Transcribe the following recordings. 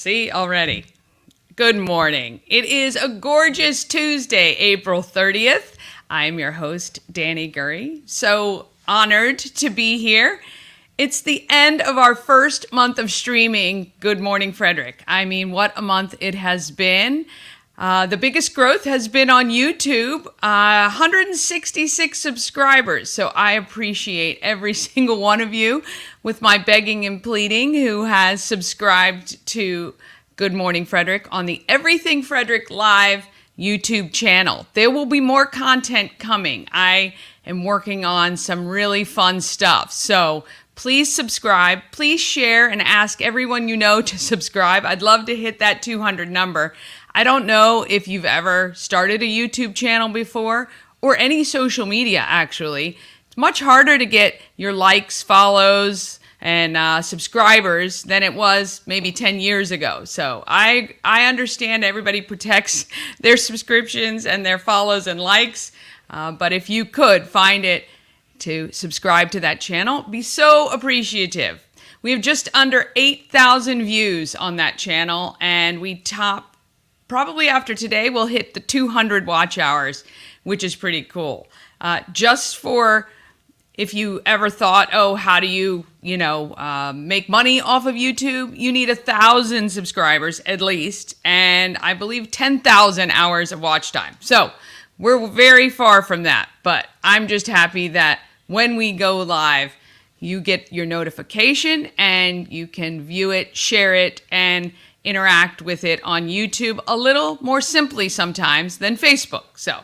See already. Good morning. It is a gorgeous Tuesday, April 30th. I'm your host, Danny Gurry. So honored to be here. It's the end of our first month of streaming Good Morning Frederick. I mean, what a month it has been. The biggest growth has been on YouTube, 166 subscribers. So I appreciate every single one of you with my begging and pleading who has subscribed to Good Morning Frederick on the Everything Frederick Live YouTube channel. There will be more content coming. I am working on some really fun stuff. So please subscribe, please share, and ask everyone you know to subscribe. I'd love to hit that 200 number. I don't know if you've ever started a YouTube channel before or any social media, actually. It's much harder to get your likes, follows, and subscribers than it was maybe 10 years ago. So I understand everybody protects their subscriptions and their follows and likes, but if you could find it to subscribe to that channel, be so appreciative. We have just under 8,000 views on that channel, and we probably after today, we'll hit the 200 watch hours, which is pretty cool. Just for if you ever thought, oh, how do you make money off of YouTube? You need 1,000 subscribers at least, and I believe 10,000 hours of watch time. So we're very far from that, but I'm just happy that when we go live, you get your notification and you can view it, share it, and interact with it on YouTube a little more simply sometimes than Facebook. So,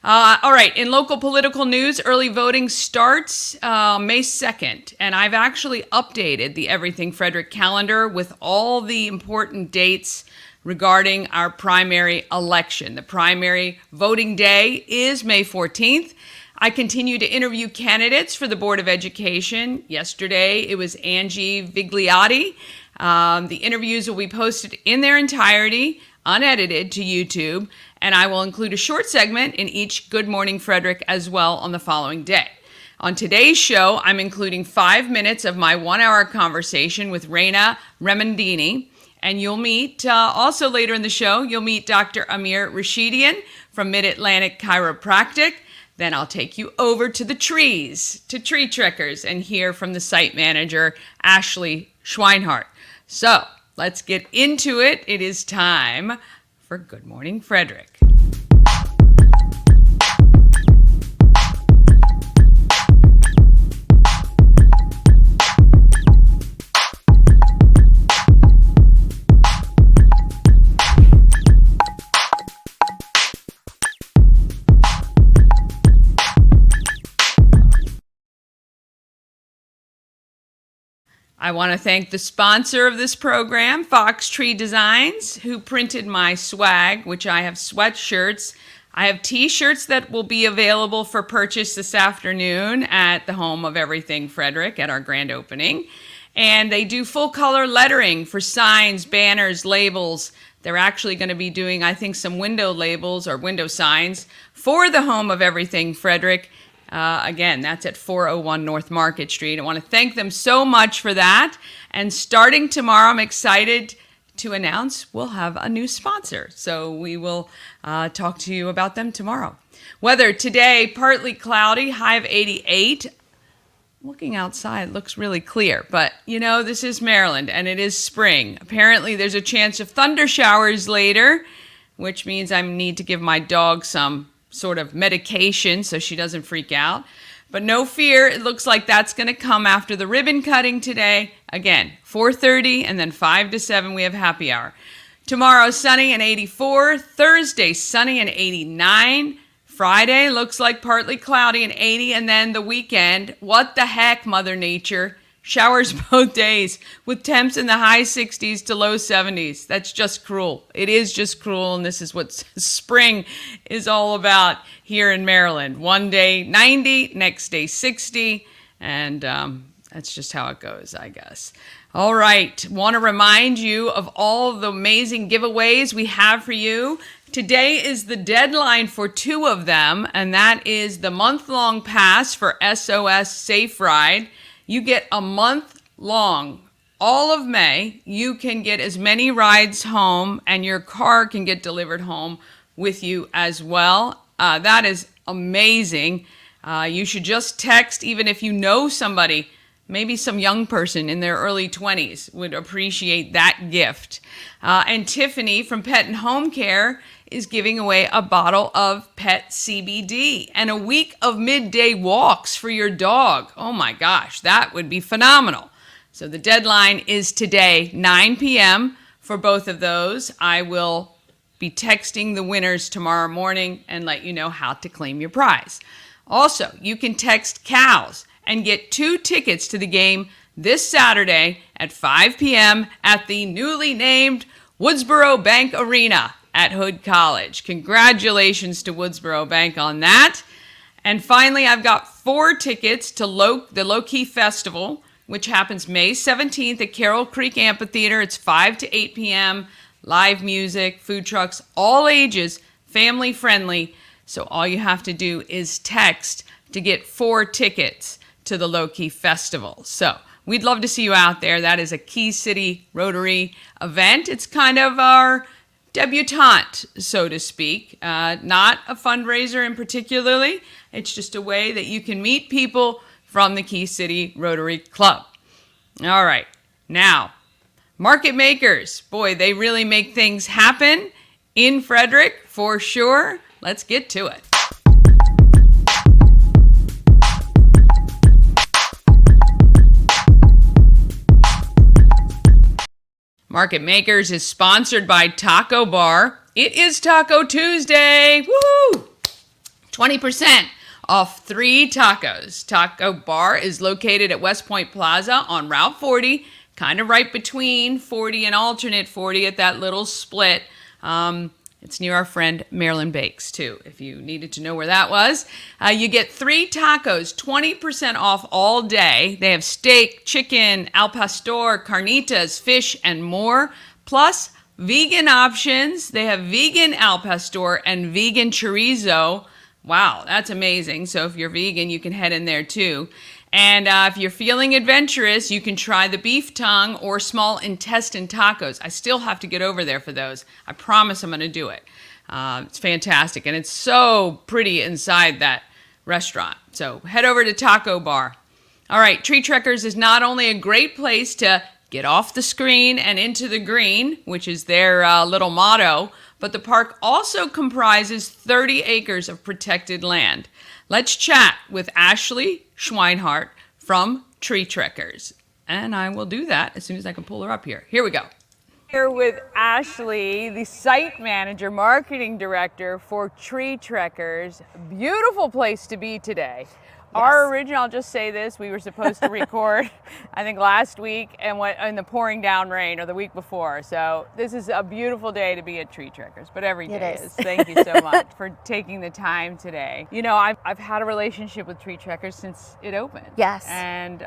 all right, in local political news, early voting starts May 2nd, and I've actually updated the Everything Frederick calendar with all the important dates regarding our primary election. The primary voting day is May 14th. I continue to interview candidates for the Board of Education. Yesterday, it was Angie Vigliotti. The interviews will be posted in their entirety, unedited, to YouTube, and I will include a short segment in each Good Morning Frederick as well on the following day. On today's show, I'm including 5 minutes of my 1-hour conversation with Rayna Remondini, and you'll meet, also later in the show, you'll meet Dr. Amir Rashidian from Mid-Atlantic Chiropractic. Then I'll take you over to the trees, to Tree Trekkers, and hear from the site manager, Ashley Schweinhart. So let's get into it. It is time for Good Morning Frederick. I want to thank the sponsor of this program, Fox Tree Designs, who printed my swag, which I have sweatshirts. I have t-shirts that will be available for purchase this afternoon at the home of Everything Frederick at our grand opening. And they do full color lettering for signs, banners, labels. They're actually going to be doing, I think, some window labels or window signs for the home of Everything Frederick. Again, that's at 401 North Market Street. I want to thank them so much for that. And starting tomorrow, I'm excited to announce we'll have a new sponsor. So we will talk to you about them tomorrow. Weather today, partly cloudy, high of 88. Looking outside, looks really clear. But, this is Maryland, and it is spring. Apparently, there's a chance of thunder showers later, which means I need to give my dog some sort of medication so she doesn't freak out. But no fear, it looks like that's going to come after the ribbon cutting today. Again, 4:30 and then 5 to 7 we have happy hour. Tomorrow sunny and 84, Thursday sunny and 89, Friday looks like partly cloudy and 80, and then the weekend, what the heck, Mother Nature? Showers both days with temps in the high 60s to low 70s. That's just cruel. It is just cruel, and this is what spring is all about here in Maryland. One day 90, next day 60, and that's just how it goes, I guess. All right, want to remind you of all the amazing giveaways we have for you. Today is the deadline for 2 of them, and that is the month-long pass for SOS Safe Ride. You get a month-long all of May, you can get as many rides home, and your car can get delivered home with you as well. That is amazing. You should just text, even if you know somebody, maybe some young person in their early 20s would appreciate that gift. And Tiffany from Pet and Home Care is giving away a bottle of pet CBD and a week of midday walks for your dog. Oh my gosh, that would be phenomenal. So the deadline is today, 9 p.m. for both of those. I will be texting the winners tomorrow morning and let you know how to claim your prize. Also, you can text cows and get 2 tickets to the game this Saturday at 5 p.m. at the newly named Woodsboro Bank Arena at Hood College. Congratulations to Woodsboro Bank on that. And finally, I've got 4 tickets to the Low Key Festival, which happens May 17th at Carroll Creek Amphitheater. It's 5 to 8 p.m., live music, food trucks, all ages, family friendly. So all you have to do is text to get 4 tickets to the Low Key Festival. So we'd love to see you out there. That is a Key City Rotary event. It's kind of our debutante, so to speak. Not a fundraiser in particularly. It's just a way that you can meet people from the Key City Rotary Club. All right, now, market makers. Boy, they really make things happen in Frederick for sure. Let's get to it. Market Makers is sponsored by Taco Bar. It is Taco Tuesday. Woo! 20% off 3 tacos. Taco Bar is located at West Point Plaza on Route 40, kind of right between 40 and alternate 40 at that little split. It's near our friend Marilyn Bakes, too, if you needed to know where that was. You get 3 tacos, 20% off all day. They have steak, chicken, al pastor, carnitas, fish, and more, plus vegan options. They have vegan al pastor and vegan chorizo. Wow, that's amazing. So if you're vegan, you can head in there, too. And if you're feeling adventurous, you can try the beef tongue or small intestine tacos. I still have to get over there for those. I promise I'm going to do it. It's fantastic, and it's so pretty inside that restaurant. So head over to Taco Bar. All right, Tree Trekkers is not only a great place to get off the screen and into the green, which is their little motto, but the park also comprises 30 acres of protected land. Let's chat with Ashley Schweinhart from Tree Trekkers. And I will do that as soon as I can pull her up here. Here we go. Here with Ashley, the site manager, marketing director for Tree Trekkers. Beautiful place to be today. Yes. Our original, I'll just say this, we were supposed to record, I think last week, and went in the pouring down rain, or the week before. So this is a beautiful day to be at Tree Trekkers, but every day is. Thank you so much for taking the time today. You know, I've had a relationship with Tree Trekkers since it opened. Yes. And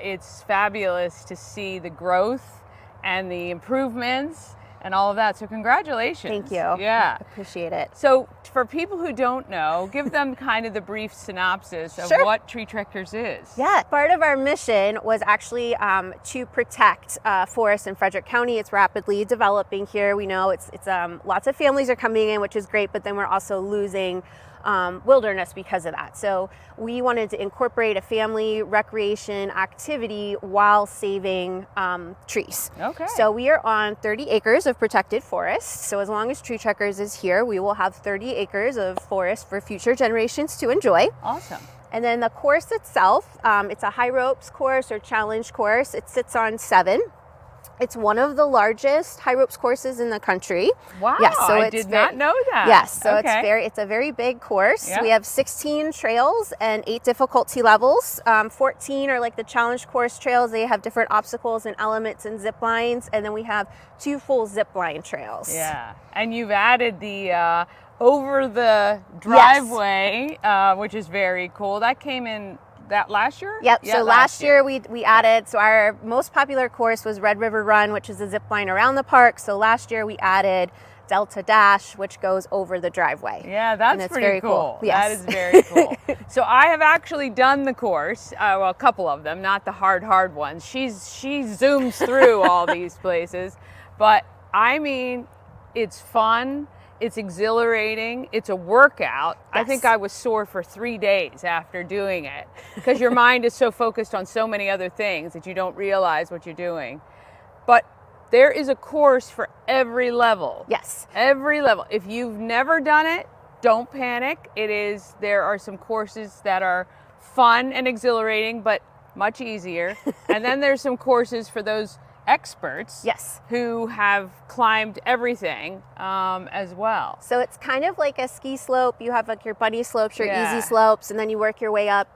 it's fabulous to see the growth and the improvements and all of that. So congratulations. Thank you. Yeah. Appreciate it. So for people who don't know, give them kind of the brief synopsis of what Tree Trekkers is. Yeah. Part of our mission was actually to protect forests in Frederick County. It's rapidly developing here. We know it's lots of families are coming in, which is great, but then we're also losing wilderness because of that. So we wanted to incorporate a family recreation activity while saving trees. Okay. So we are on 30 acres of protected forest. So as long as Tree Trekkers is here, we will have 30 acres of forest for future generations to enjoy. Awesome. And then the course itself, it's a high ropes course or challenge course. It sits on 7. It's one of the largest high ropes courses in the country. Wow, yes, so I did not know that. Yes, so it's a very big course. Yeah. We have 16 trails and 8 difficulty levels. 14 are like the challenge course trails. They have different obstacles and elements and zip lines. And then we have 2 full zip line trails. Yeah, and you've added the over the driveway, which is very cool. That came in that last year? Yep. Yeah, so last year we added, so our most popular course was Red River Run, which is a zip line around the park. So last year we added Delta Dash, which goes over the driveway. Yeah, that's pretty very cool. Yes. That is very cool. So I have actually done the course, well, a couple of them, not the hard ones. She zooms through all these places, but I mean, it's fun. It's exhilarating. It's a workout. Yes. I think I was sore for 3 days after doing it because your mind is so focused on so many other things that you don't realize what you're doing. But there is a course for every level. Yes. Every level. If you've never done it, don't panic. There are some courses that are fun and exhilarating, but much easier. And then there's some courses for those experts, yes, who have climbed everything as well. So it's kind of like a ski slope. You have like your bunny slopes, your Yeah. easy slopes, and then you work your way up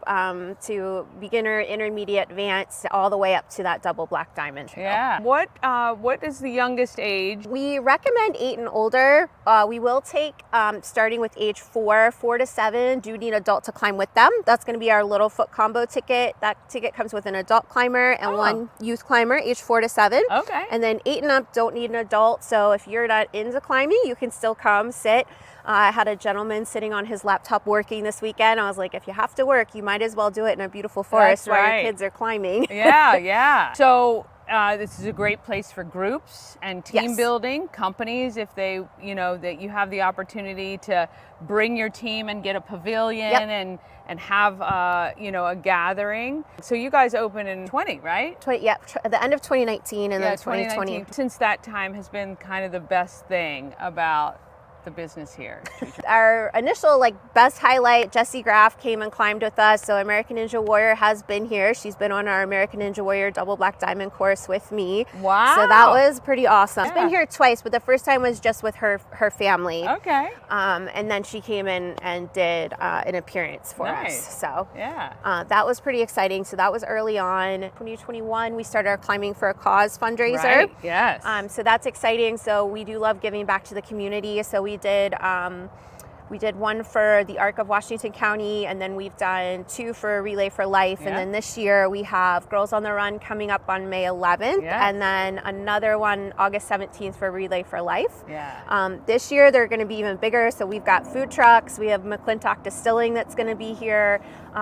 to beginner, intermediate, advanced, all the way up to that double black diamond trail. Yeah. What is the youngest age? We recommend 8 and older. We will take starting with age 4 to 7. Do need adult to climb with them. That's going to be our little foot combo ticket. That ticket comes with an adult climber and one youth climber, age 4 to 7. Okay. And then 8 and up don't need an adult. So if you're not into climbing, you can still come sit. I had a gentleman sitting on his laptop working this weekend. I was like, if you have to work, you might as well do it in a beautiful forest That's while right. your kids are climbing. Yeah. So this is a great place for groups and team Yes. building, companies, if they, that you have the opportunity to bring your team and get a pavilion Yep. and have, a gathering. So you guys open in 20, right? At the end of 2019 and then 2020. 2019. Since that time has been kind of the best thing about the business here. Our initial best highlight, Jessie Graff came and climbed with us. So American Ninja Warrior has been here. She's been on our American Ninja Warrior double black diamond course with me. Wow. So that was pretty awesome. Yeah. She's been here twice, but the first time was just with her family. Okay. And then she came in and did an appearance for Nice. us. So Yeah. that was pretty exciting. So that was early on. 2021, we started our Climbing for a Cause fundraiser. Right. Yes. So that's exciting. So we do love giving back to the community. So we did one for the Arc of Washington County, and then we've done 2 for Relay for Life. Yeah. And then this year we have Girls on the Run coming up on May 11th, Yeah. and then another one August 17th for Relay for Life. Yeah. This year they're going to be even bigger. So we've got food trucks. We have McClintock Distilling that's going to be here.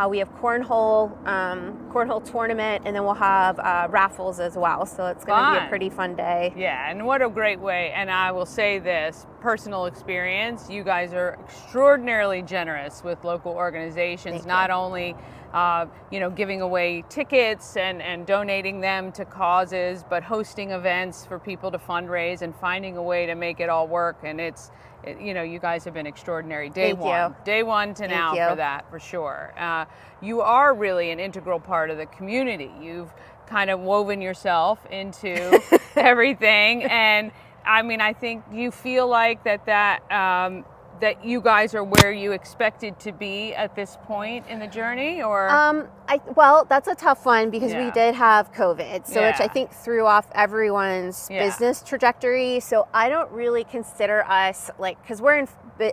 We have cornhole tournament, and then we'll have raffles as well. So it's going to be a Fun. pretty fun day. Yeah, and what a great way. And I will say this, personal experience, you guys are extraordinarily generous with local organizations, Thank you. not only giving away tickets and donating them to causes, but hosting events for people to fundraise and finding a way to make it all work. And you guys have been extraordinary. Day Thank you. Day one to Thank now you. for that, for sure. You are really an integral part of the community. You've kind of woven yourself into everything. And I mean, I think you feel like that you guys are where you expected to be at this point in the journey, or? Well, that's a tough one because Yeah. we did have COVID, so which Yeah. I think threw off everyone's Yeah. business trajectory. So I don't really consider us because we're in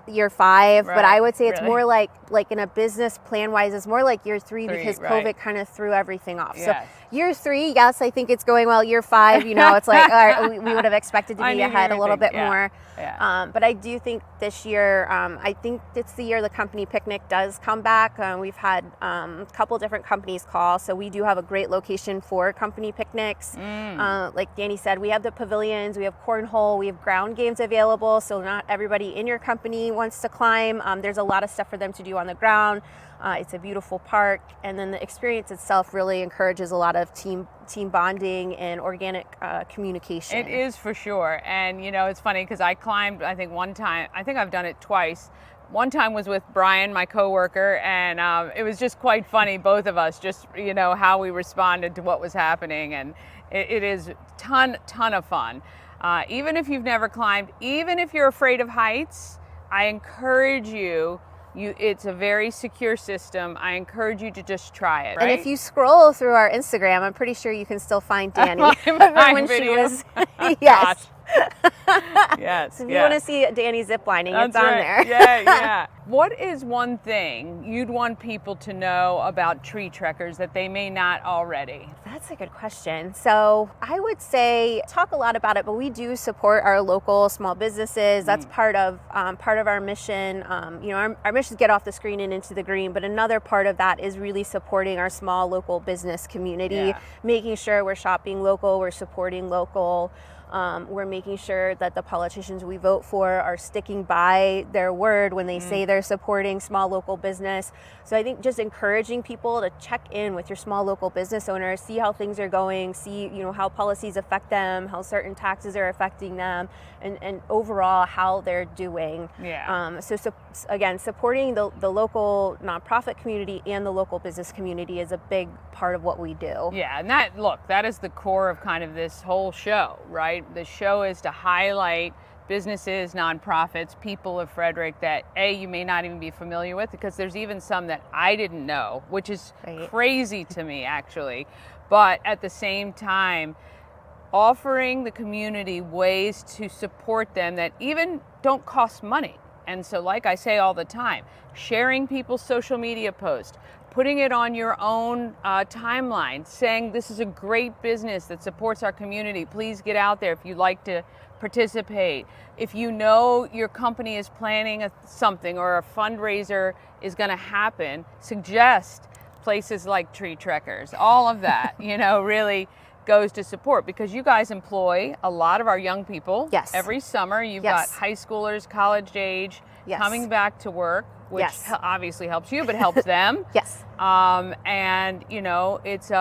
year 5, but Right. I would say it's Really? more like in a business plan wise, it's more like year 3 because right. COVID kind of threw everything off. Yes. So year 3, yes, I think it's going well. Year 5, it's like all right, we would have expected to I be knew you ahead were a little bit thinking, more. Yeah. But I do think this year, I think it's the year the company picnic does come back. We've had a couple different companies call, so we do have a great location for company picnics. Like Danny said, we have the pavilions, we have cornhole, we have ground games available, so not everybody in your company wants to climb. There's a lot of stuff for them to do on the ground. It's a beautiful park, and then the experience itself really encourages a lot of team bonding and organic communication. It is for sure. And it's funny because I climbed, I think one time, I think I've done it twice. One time was with Brian, my coworker, and it was just quite funny, both of us, just how we responded to what was happening. And it is ton of fun. Even if you've never climbed, even if you're afraid of heights, I encourage you. It's a very secure system. I encourage you to just try it. Right? And if you scroll through our Instagram, I'm pretty sure you can still find Danny My when she video. was. Gosh. Yes. Yes. So if you want to see Danny ziplining, it's on there. Yeah. What is one thing you'd want people to know about tree trekkers that they may not already? That's a good question. So I would say talk a lot about it, but we do support our local small businesses. That's part of our mission. Our mission is get off the screen and into the green, but another part of that is really supporting our small local business community, making sure we're shopping local, we're supporting local. We're making sure that the politicians we vote for are sticking by their word when they say they're supporting small local business. So I think just encouraging people to check in with your small local business owners, see how things are going, see how policies affect them, how certain taxes are affecting them, and overall how they're doing. So again, supporting the local nonprofit community and the local business community is a big part of what we do. Yeah, and that is the core of kind of this whole show, right? The show is to highlight businesses, nonprofits, people of Frederick that you may not even be familiar with, because there's even some that I didn't know, which is crazy to me actually. But at the same time, offering the community ways to support them that even don't cost money. And so, like I say all the time, sharing people's social media posts, putting it on your own timeline, saying this is a great business that supports our community. Please get out there if you'd like to participate. If you know your company is planning something or a fundraiser is going to happen, suggest places like Tree Trekkers. All of that, really goes to support, because you guys employ a lot of our young people. Yes. Every summer you've got high schoolers, college age, coming back to work, which obviously helps you, but helps them. And it's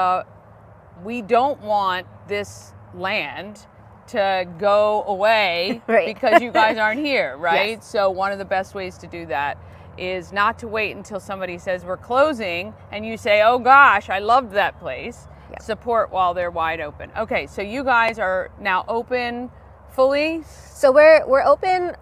we don't want this land to go away because you guys aren't here, right? So one of the best ways to do that is not to wait until somebody says we're closing and you say, oh gosh, I loved that place. Support while they're wide open. Okay, so you guys are now open fully? So we're open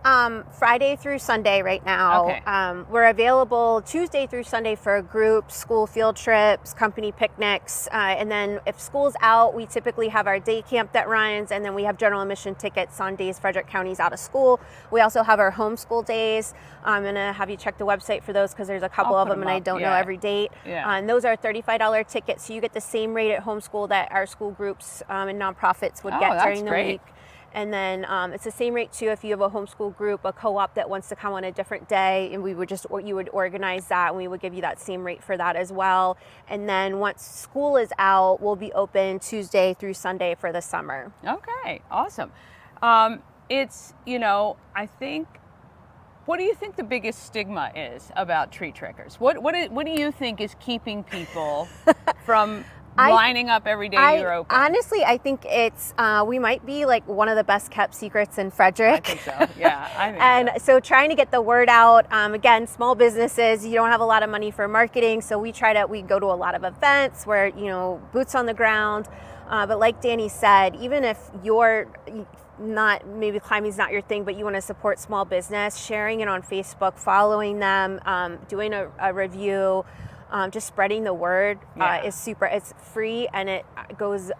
Friday through Sunday right now. Okay. We're available Tuesday through Sunday for groups, school field trips, company picnics, and then if school's out, we typically have our day camp that runs, and then we have general admission tickets on days Frederick County's out of school. We also have our homeschool days. I'm gonna have you check the website for those because there's a couple of them and I don't know every date. And those are $35 tickets, so you get the same rate at homeschool that our school groups and nonprofits would get during the week. And then it's the same rate too if you have a homeschool group, a co-op that wants to come on a different day, and you would organize that, and we would give you that same rate for that as well. And then once school is out, we'll be open Tuesday through Sunday for the summer. Okay, awesome. It's I think. What do you think the biggest stigma is about tree trekkers? What do you think is keeping people from lining up every day you're open? Honestly, I think it's we might be like one of the best kept secrets in Frederick. I think so. Yeah, I think and so trying to get the word out. Again, small businesses, you don't have a lot of money for marketing, so we go to a lot of events where boots on the ground. But like Danny said, even if you're maybe climbing's not your thing, but you want to support small business, sharing it on Facebook, following them, doing a review. Just spreading the word is super. It's free and it goes.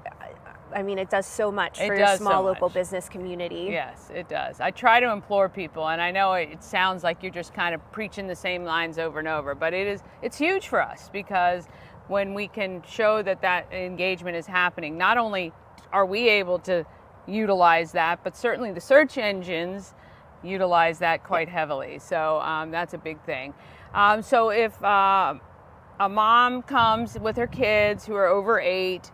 It does so much for your small local business community. Yes, it does. I try to implore people, and I know it sounds like you're just kind of preaching the same lines over and over, but it's huge for us, because when we can show that engagement is happening, not only are we able to utilize that, but certainly the search engines utilize that quite heavily. So that's a big thing. So if a mom comes with her kids who are over 8,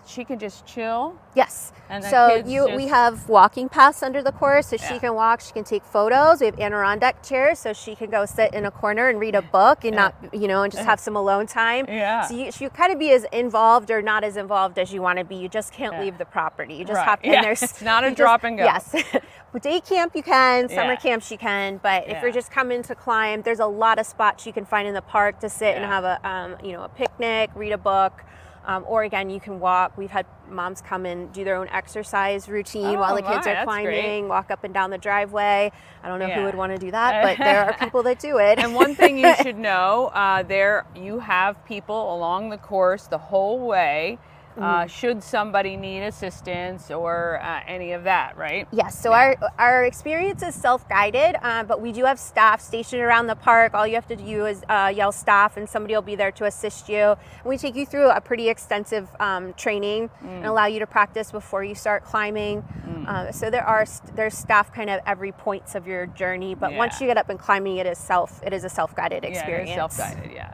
she can just chill? Yes. And so we have walking paths under the course, so she can walk, she can take photos. We have Adirondack chairs, so she can go sit in a corner and read a book and not, and just have some alone time. So you kind of be as involved or not as involved as you want to be. You just can't leave the property. You just have to. And it's not a drop and go. Yes. Day camp you can, summer camps you can, but if you're just coming to climb, there's a lot of spots you can find in the park to sit and have a picnic, read a book. Or again, you can walk. We've had moms come and do their own exercise routine while the kids are climbing, walk up and down the driveway. I don't know who would want to do that, but there are people that do it. And one thing you should know, you have people along the course the whole way should somebody need assistance or any of that, right? Yes, so our experience is self-guided, but we do have staff stationed around the park. All you have to do is yell staff and somebody will be there to assist you. And we take you through a pretty extensive training and allow you to practice before you start climbing. So there's staff kind of every points of your journey, but once you get up and climbing, it is a self-guided experience. Yeah, self-guided, yeah.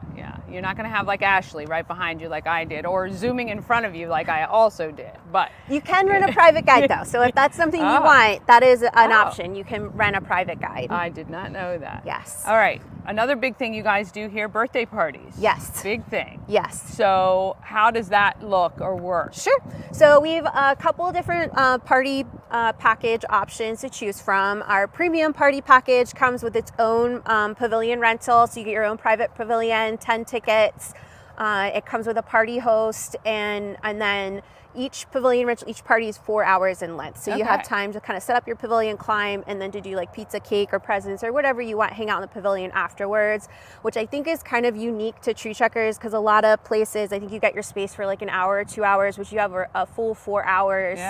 You're not going to have like Ashley right behind you like I did, or zooming in front of you like I also did, but you can rent a private guide though. So if that's something you want, that is an option. You can rent a private guide. I did not know that. Yes. All right. Another big thing you guys do here, birthday parties. Yes. Big thing. Yes. So how does that look or work? Sure. So we have a couple of different party package options to choose from. Our premium party package comes with its own pavilion rental. So you get your own private pavilion, 10 tickets. It comes with a party host, and then each pavilion rental, each party is 4 hours in length. So you have time to kind of set up your pavilion, climb, and then to do like pizza, cake, or presents, or whatever you want, hang out in the pavilion afterwards, which I think is kind of unique to tree trekkers, because a lot of places, I think you get your space for like an hour or 2 hours, which you have a full 4 hours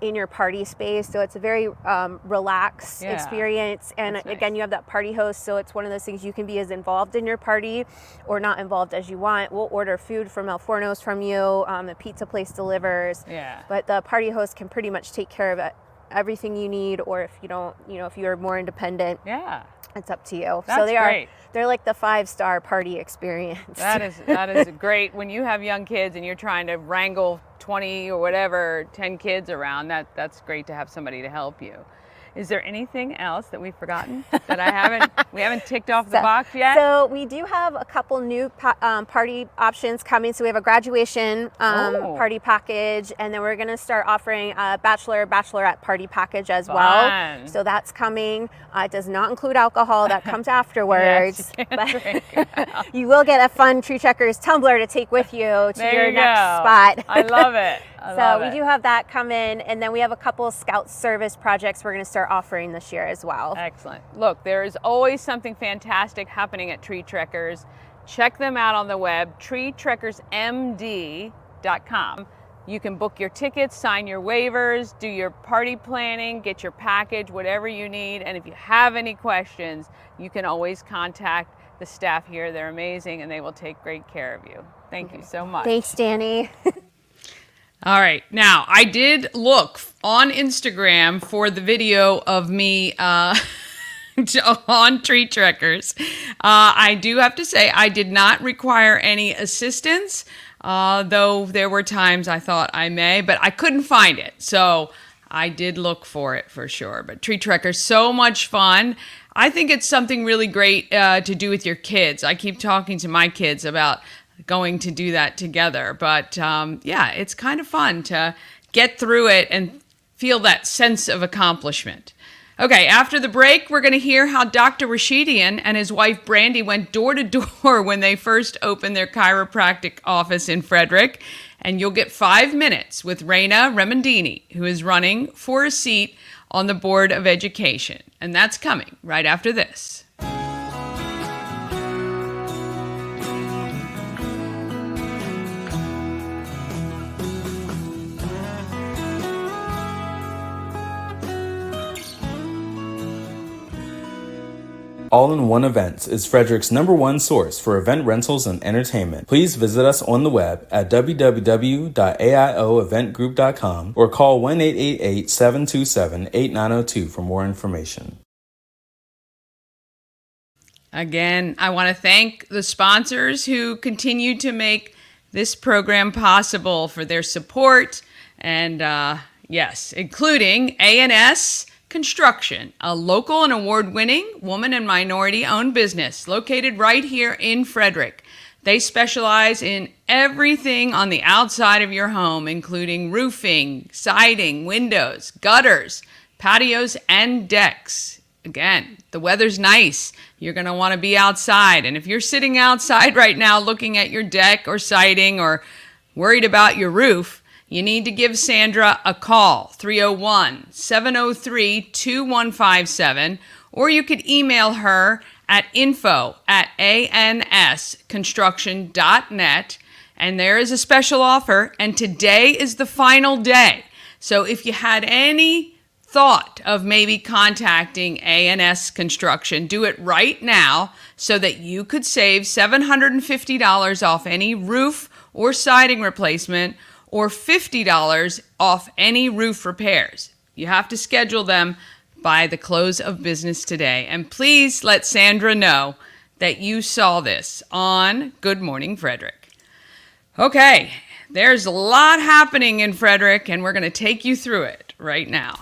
in your party space. So it's a very relaxed experience. And again, you have that party host. So it's one of those things you can be as involved in your party or not involved as you want. We'll order food from El Forno's from you. The pizza place delivers. But the party host can pretty much take care of everything you need, or if you don't, if you're more independent, it's up to you. That's great. They're like the 5-star party experience. That is great. When you have young kids and you're trying to wrangle 20 or whatever, 10 kids around, that's great to have somebody to help you. Is there anything else that we've forgotten that we haven't ticked off the box yet? So we do have a couple new party options coming. So we have a graduation party package, and then we're going to start offering a bachelorette party package as well. So that's coming. It does not include alcohol. That comes afterwards. Yes, you can't drink. You will get a fun Tree Trekkers tumbler to take with you to your next spot. I love it. We do have that come in, and then we have a couple Scout service projects we're going to start offering this year as well. Excellent. Look, there is always something fantastic happening at Tree Trekkers. Check them out on the web, treetrekkersmd.com. You can book your tickets, sign your waivers, do your party planning, get your package, whatever you need. And if you have any questions, you can always contact the staff here. They're amazing, and they will take great care of you. Thank you so much. Thanks, Danny. All right. Now, I did look on Instagram for the video of me on Tree Trekkers. I do have to say I did not require any assistance, though there were times I thought I may, but I couldn't find it. So I did look for it for sure. But Tree Trekkers, so much fun. I think it's something really great to do with your kids. I keep talking to my kids about going to do that together. But it's kind of fun to get through it and feel that sense of accomplishment. Okay, after the break, we're going to hear how Dr. Rashidian and his wife Brandy went door to door when they first opened their chiropractic office in Frederick. And you'll get 5 minutes with Rayna Remondini, who is running for a seat on the Board of Education. And that's coming right after this. All-in-One Events is Frederick's #1 source for event rentals and entertainment. Please visit us on the web at www.aioeventgroup.com or call 1-888-727-8902 for more information. Again, I want to thank the sponsors who continue to make this program possible for their support, and including A&S Construction, a local and award-winning woman and minority-owned business located right here in Frederick. They specialize in everything on the outside of your home, including roofing, siding, windows, gutters, patios, and decks. Again, the weather's nice. You're going to want to be outside. And if you're sitting outside right now looking at your deck or siding or worried about your roof, you need to give Sandra a call, 301-703-2157, or you could email her at info@ansconstruction.net, And there is a special offer, and today is the final day. So if you had any thought of maybe contacting A&S Construction, do it right now so that you could save $750 off any roof or siding replacement, or $50 off any roof repairs. You have to schedule them by the close of business today. And please let Sandra know that you saw this on Good Morning Frederick. Okay, there's a lot happening in Frederick, and we're going to take you through it right now.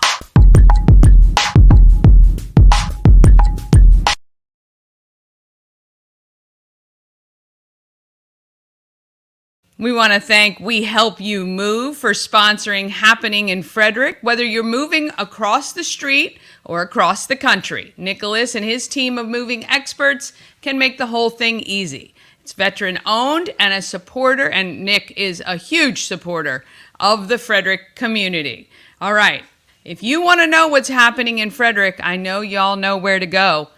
We want to thank We Help You Move for sponsoring Happening in Frederick. Whether you're moving across the street or across the country, Nicholas and his team of moving experts can make the whole thing easy. It's veteran owned and a supporter, and Nick is a huge supporter of the Frederick community. All right, if you want to know what's happening in Frederick, I know y'all know where to go.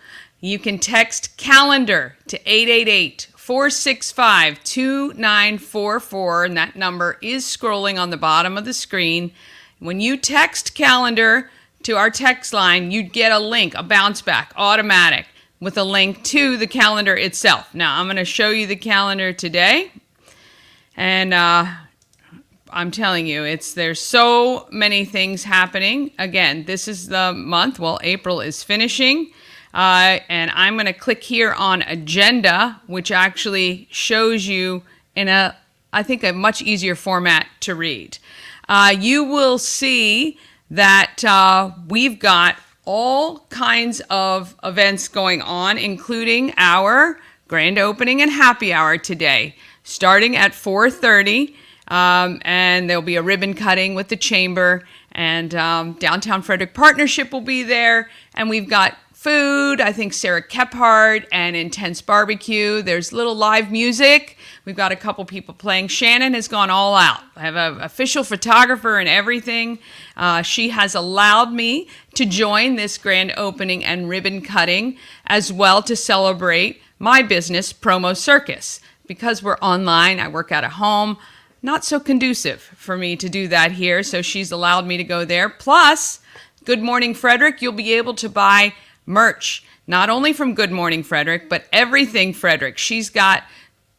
You can text calendar to 888-465-2944, and that number is scrolling on the bottom of the screen. When you text calendar to our text line, you'd get a link, a bounce back, automatic, with a link to the calendar itself. Now, I'm going to show you the calendar today, and I'm telling you, there's so many things happening. Again, this is the month, April is finishing. And I'm going to click here on agenda, which actually shows you in I think a much easier format to read. You will see that we've got all kinds of events going on, including our grand opening and happy hour today, starting at 4:30. And there'll be a ribbon cutting with the chamber, and Downtown Frederick Partnership will be there, and we've got food, I think Sarah Kephart, and Intense Barbecue. There's little live music. We've got a couple people playing. Shannon has gone all out. I have an official photographer and everything. She has allowed me to join this grand opening and ribbon cutting as well to celebrate my business, Promo Circus. Because we're online, I work out of home. Not so conducive for me to do that here, so she's allowed me to go there. Plus, Good Morning Frederick, you'll be able to buy merch, not only from Good Morning Frederick, but everything Frederick. She's got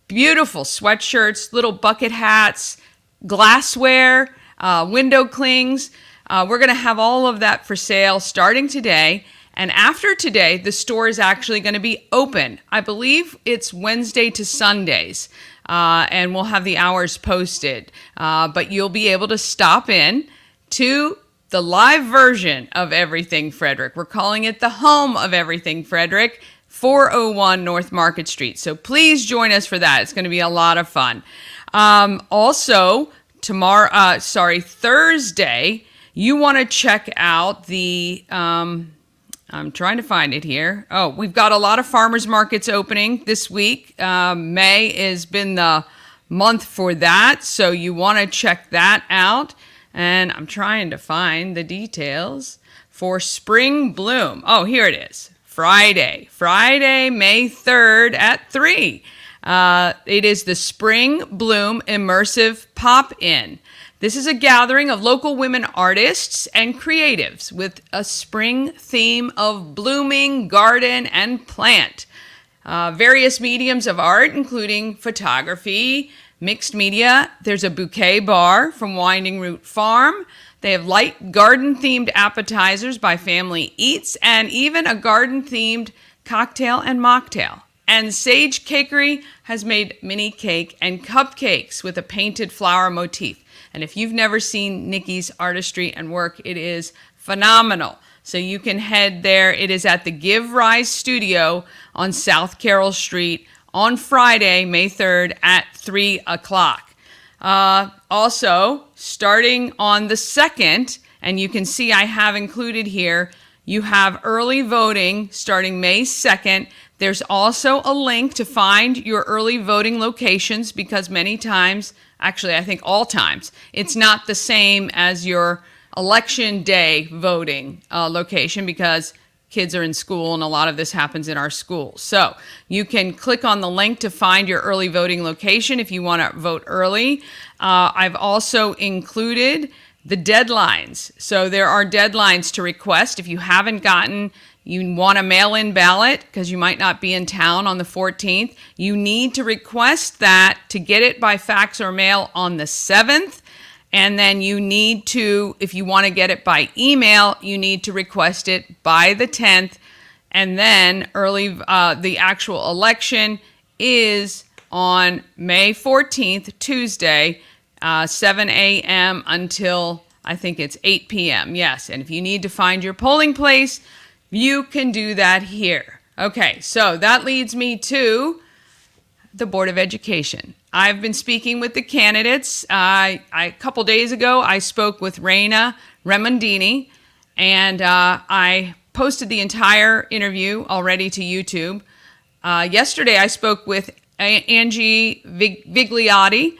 beautiful sweatshirts, little bucket hats, glassware, window clings. We're going to have all of that for sale starting today. And after today, the store is actually going to be open. I believe it's Wednesday to Sundays, and we'll have the hours posted. But you'll be able to stop in to the live version of Everything Frederick. We're calling it the home of Everything Frederick, 401 North Market Street. So please join us for that. It's going to be a lot of fun. Also, Thursday, you want to check out the, I'm trying to find it here. Oh, we've got a lot of farmers markets opening this week. May has been the month for that, so you want to check that out. And I'm trying to find the details for Spring Bloom. Oh, here it is. Friday, May 3rd at 3. It is the Spring Bloom Immersive Pop-In. This is a gathering of local women artists and creatives with a spring theme of blooming, garden, and plant. Various mediums of art, including photography, mixed media. There's a bouquet bar from Winding Root Farm. They have light garden-themed appetizers by Family Eats, and even a garden-themed cocktail and mocktail. And Sage Cakery has made mini cake and cupcakes with a painted flower motif. And if you've never seen Nikki's artistry and work, it is phenomenal. So you can head there. It is at the Give Rise Studio on South Carroll Street on Friday, May 3rd at 3 o'clock. Also, starting on the 2nd, and you can see I have included here, you have early voting starting May 2nd. There's also a link to find your early voting locations, because many times, actually I think all times, it's not the same as your election day voting location, because kids are in school, and a lot of this happens in our schools. So you can click on the link to find your early voting location if you want to vote early. I've also included the deadlines. So there are deadlines to request. If you haven't gotten, you want a mail-in ballot because you might not be in town on the 14th, you need to request that to get it by fax or mail on the 7th. And then you need to, if you want to get it by email, you need to request it by the 10th. And then the actual election is on May 14th, Tuesday, 7 a.m. until I think it's 8 p.m. Yes, and if you need to find your polling place, you can do that here. Okay, so that leads me to the Board of Education. I've been speaking with the candidates. A couple days ago, I spoke with Rayna Remondini, and I posted the entire interview already to YouTube. Yesterday, I spoke with Angie Vigliotti,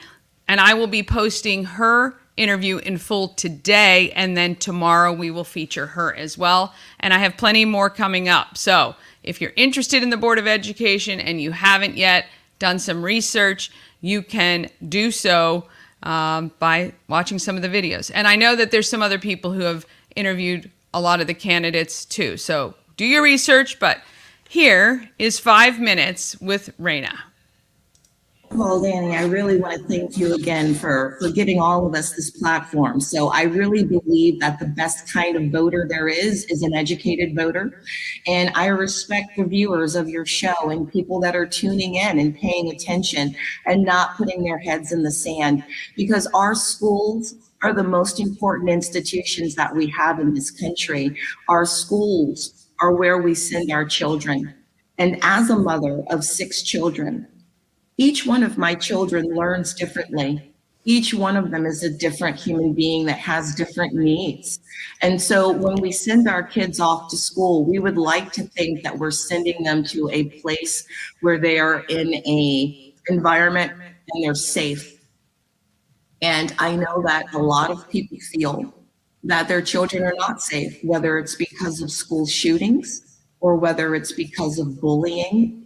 and I will be posting her interview in full today, and then tomorrow we will feature her as well. And I have plenty more coming up. So if you're interested in the Board of Education and you haven't yet done some research, you can do so by watching some of the videos. And I know that there's some other people who have interviewed a lot of the candidates too. So do your research, but here is 5 minutes with Rayna. Well, Danny, I really want to thank you again for giving all of us this platform. So I really believe that the best kind of voter there is an educated voter. And I respect the viewers of your show and people that are tuning in and paying attention and not putting their heads in the sand, because our schools are the most important institutions that we have in this country. Our schools are where we send our children. And as a mother of 6 children, each one of my children learns differently. Each one of them is a different human being that has different needs. And so when we send our kids off to school, we would like to think that we're sending them to a place where they are in a environment and they're safe. And I know that a lot of people feel that their children are not safe, whether it's because of school shootings or whether it's because of bullying.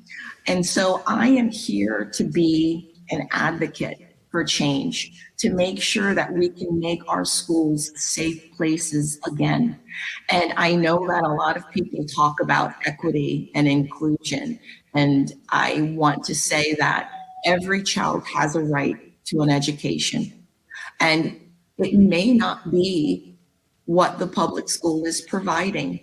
And so I am here to be an advocate for change, to make sure that we can make our schools safe places again. And I know that a lot of people talk about equity and inclusion. And I want to say that every child has a right to an education. And it may not be what the public school is providing.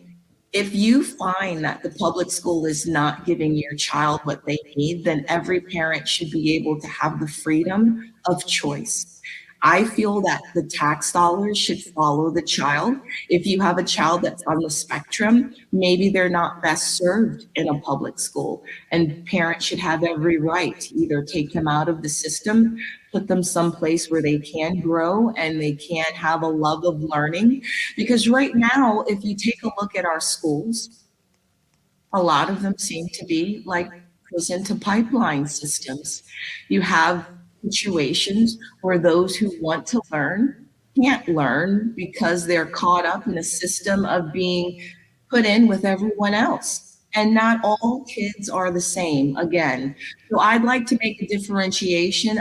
If you find that the public school is not giving your child what they need, then every parent should be able to have the freedom of choice. I feel that the tax dollars should follow the child. If you have a child that's on the spectrum, maybe they're not best served in a public school, and parents should have every right to either take them out of the system, put them someplace where they can grow and they can have a love of learning. Because right now, if you take a look at our schools, a lot of them seem to be like prison to pipeline systems. You have situations where those who want to learn can't learn because they're caught up in a system of being put in with everyone else. And not all kids are the same, again. So I'd like to make a differentiation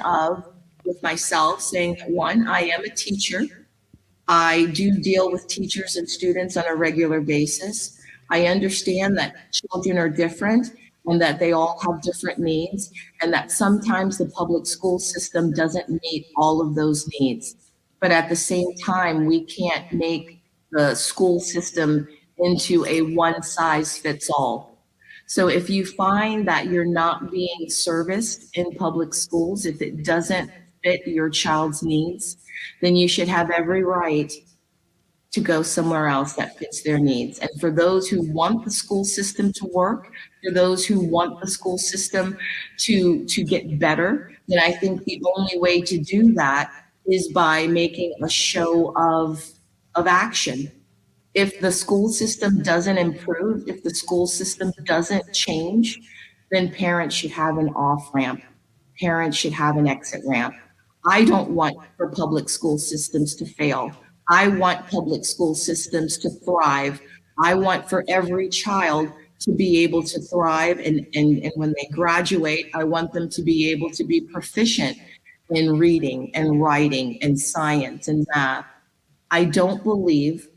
with myself, saying that, one, I am a teacher. I do deal with teachers and students on a regular basis. I understand that children are different and that they all have different needs, and that sometimes the public school system doesn't meet all of those needs. But at the same time, we can't make the school system into a one size fits all. So if you find that you're not being serviced in public schools, if it doesn't fit your child's needs, then you should have every right to go somewhere else that fits their needs. And for those who want the school system to work, for those who want the school system to get better, then I think the only way to do that is by making a show of action. If the school system doesn't improve, if the school system doesn't change, then parents should have an off ramp. Parents should have an exit ramp. I don't want for public school systems to fail. I want public school systems to thrive. I want for every child to be able to thrive. And when they graduate, I want them to be able to be proficient in reading and writing and science and math. I don't believe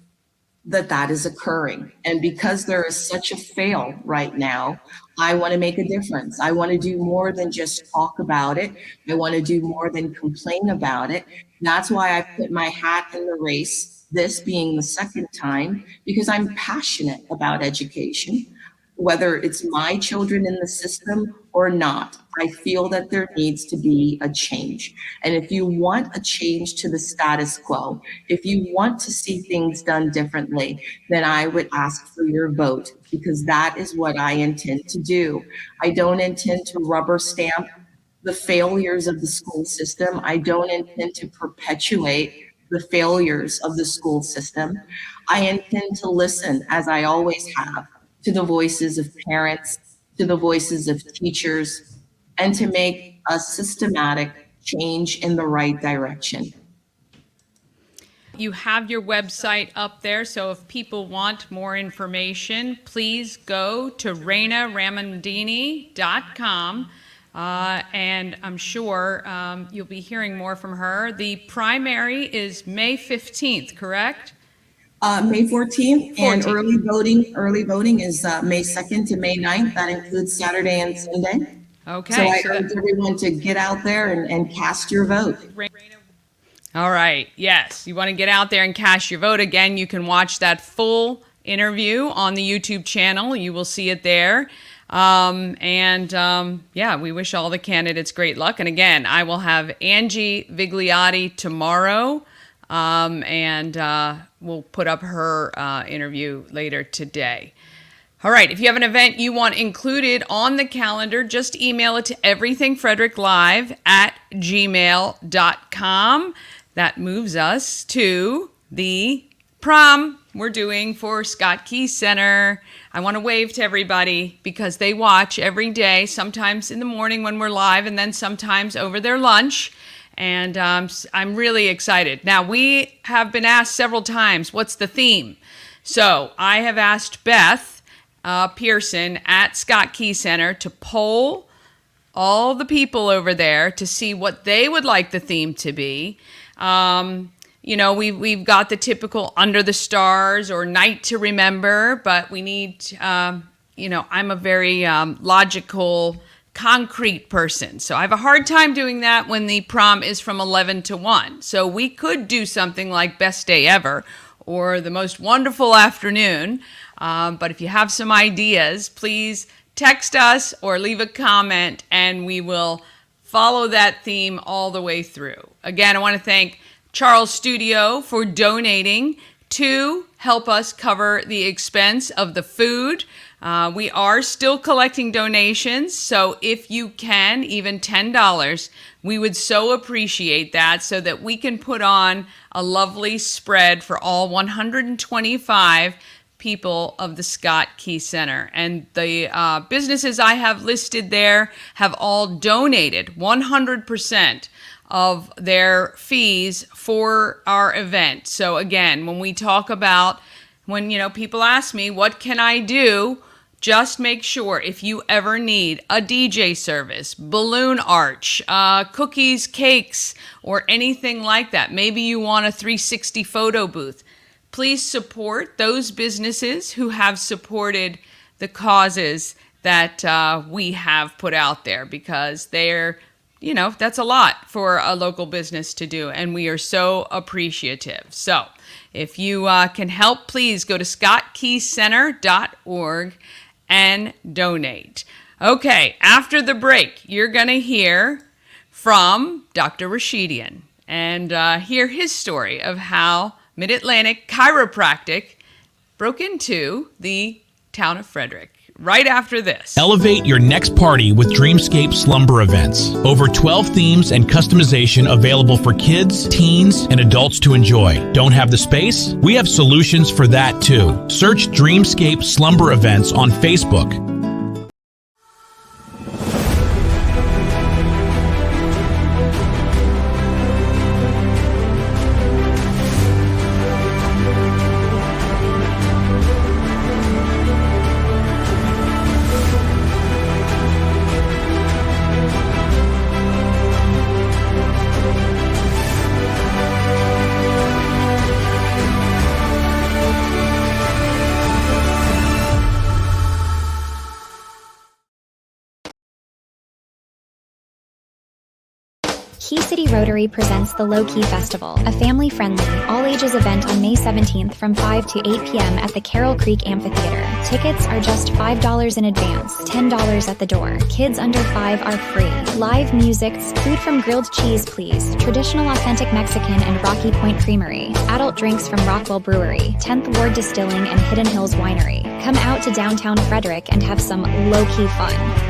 that that is occurring. And because there is such a fail right now, I want to make a difference. I want to do more than just talk about it. I want to do more than complain about it. That's why I put my hat in the race, this being the second time, because I'm passionate about education, whether it's my children in the system or not. I feel that there needs to be a change. And if you want a change to the status quo, if you want to see things done differently, then I would ask for your vote, because that is what I intend to do. I don't intend to rubber stamp the failures of the school system. I don't intend to perpetuate the failures of the school system. I intend to listen, as I always have, to the voices of parents, to the voices of teachers, and to make a systematic change in the right direction. You have your website up there, so if people want more information, please go to RaynaRemondini.com. And I'm sure you'll be hearing more from her. The primary is May 15th, correct? May 14th, and early voting is May 2nd to May 9th. That includes Saturday and Sunday. Okay. So I urge everyone to get out there and cast your vote. All right. Yes. You want to get out there and cast your vote. Again, you can watch that full interview on the YouTube channel. You will see it there. Yeah, we wish all the candidates great luck. And again, I will have Angie Vigliotti tomorrow. We'll put up her interview later today. All right, if you have an event you want included on the calendar, just email it to everythingfredericklive@gmail.com. That moves us to the prom we're doing for Scott Key Center. I want to wave to everybody because they watch every day, sometimes in the morning when we're live, and then sometimes over their lunch. And I'm really excited. Now, we have been asked several times, what's the theme? So I have asked Beth Pearson at Scott Key Center to poll all the people over there to see what they would like the theme to be. We've got the typical Under the Stars or Night to Remember, but we need, I'm a very logical, concrete person. So I have a hard time doing that when the prom is from 11 to 1. So we could do something like Best Day Ever or The Most Wonderful Afternoon. But if you have some ideas, please text us or leave a comment and we will follow that theme all the way through. Again, I want to thank Charles Studio for donating to help us cover the expense of the food. We are still collecting donations, so if you can, even $10, we would so appreciate that so that we can put on a lovely spread for all 125 people of the Scott Key Center. And the businesses I have listed there have all donated 100% of their fees for our event. So again, when we talk about, when people ask me, what can I do? Just make sure if you ever need a DJ service, balloon arch, cookies, cakes, or anything like that. Maybe you want a 360 photo booth. Please support those businesses who have supported the causes that we have put out there, because they're, that's a lot for a local business to do, and we are so appreciative. So if you can help, please go to scottkeycenter.org and donate. Okay, after the break, you're going to hear from Dr. Rashidian and hear his story of how Mid-Atlantic Chiropractic broke into the town of Frederick. Right after this. Elevate your next party with Dreamscape Slumber Events. Over 12 themes and customization available for kids, teens, and adults to enjoy. Don't have the space? We have solutions for that too. Search Dreamscape Slumber Events on Facebook. Key City Rotary presents the Low Key Festival, a family-friendly, all-ages event on May 17th from 5 to 8 p.m. at the Carroll Creek Amphitheater. Tickets are just $5 in advance, $10 at the door. Kids under 5 are free. Live music, food from Grilled Cheese Please, traditional authentic Mexican and Rocky Point Creamery, adult drinks from Rockwell Brewery, 10th Ward Distilling and Hidden Hills Winery. Come out to downtown Frederick and have some low-key fun.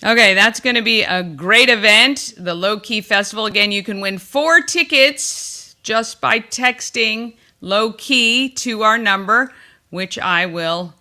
Okay, that's going to be a great event, the Low Key Festival. Again, you can win 4 tickets just by texting Low Key to our number, which I will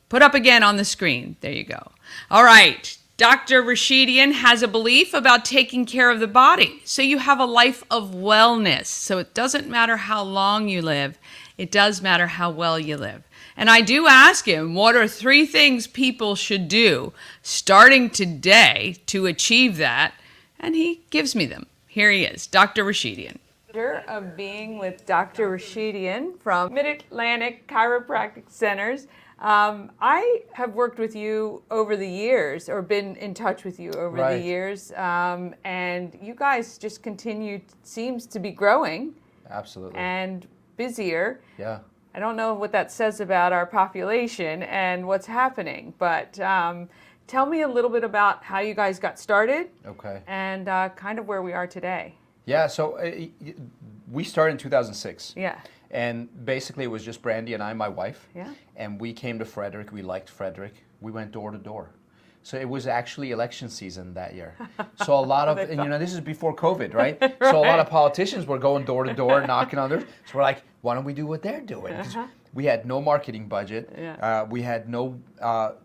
put up again on the screen. There you go. All right, Dr. Rashidian has a belief about taking care of the body, so you have a life of wellness. So it doesn't matter how long you live, it does matter how well you live. And I do ask him, what are 3 things people should do starting today to achieve that? And he gives me them. Here he is, Dr. Rashidian. Pleasure of being with Dr. Rashidian from Mid-Atlantic Chiropractic Centers. I have worked with you over the years, or been in touch with you over the years, and you guys just continue, seems to be growing. Absolutely. And busier. Yeah. I don't know what that says about our population and what's happening, but tell me a little bit about how you guys got started. Okay. And kind of where we are today. Yeah, so we started in 2006. Yeah. And basically it was just Brandy and I, my wife. Yeah. And we came to Frederick. We liked Frederick. We went door to door. So it was actually election season that year. So a lot of, and this is before COVID, right? So a lot of politicians were going door to door, knocking on doors. So we're like, why don't we do what they're doing? 'Cause we had no marketing budget. Yeah. We had no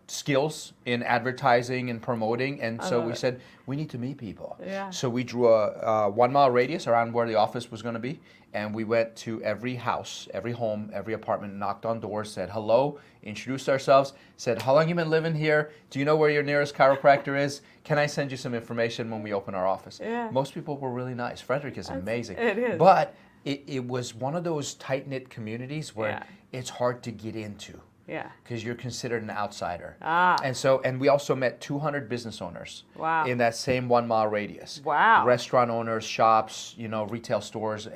skills in advertising and promoting. And so we said, we need to meet people. Yeah. So we drew a 1 mile radius around where the office was going to be. And we went to every house, every home, every apartment, knocked on doors, said hello, introduced ourselves, said, how long you been living here? Do you know where your nearest chiropractor is? Can I send you some information when we open our office? Yeah. Most people were really nice. Frederick is amazing. It is. But it was one of those tight-knit communities where Yeah. it's hard to get into. Yeah. Because you're considered an outsider. Ah. And we also met 200 business owners. Wow. In that same 1 mile radius. Wow. Restaurant owners, shops, retail stores,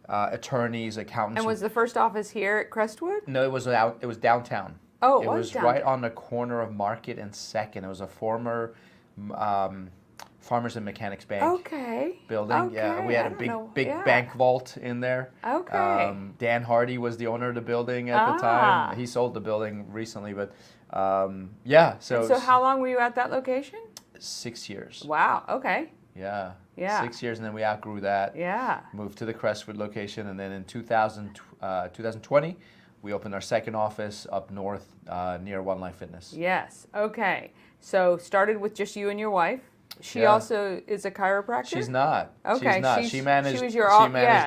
attorneys, accountants. And was the first office here at Crestwood? No, it was downtown. Oh, it was downtown. right on the corner of Market and Second. It was a former Farmers and Mechanics Bank. Okay. Building. Okay. Yeah, we had I a don't big know. Yeah. bank vault in there. Okay. Dan Hardy was the owner of the building at the time. He sold the building recently, but yeah. So how long were you at that location? 6 years. Wow. Okay. Yeah. Yeah. 6 years, and then we outgrew that. Yeah. Moved to the Crestwood location, and then in 2020, we opened our second office up north near One Life Fitness. Yes. Okay. So started with just you and your wife. She Yeah. also is a chiropractor? She's not. Okay. She's not. She She managed yes.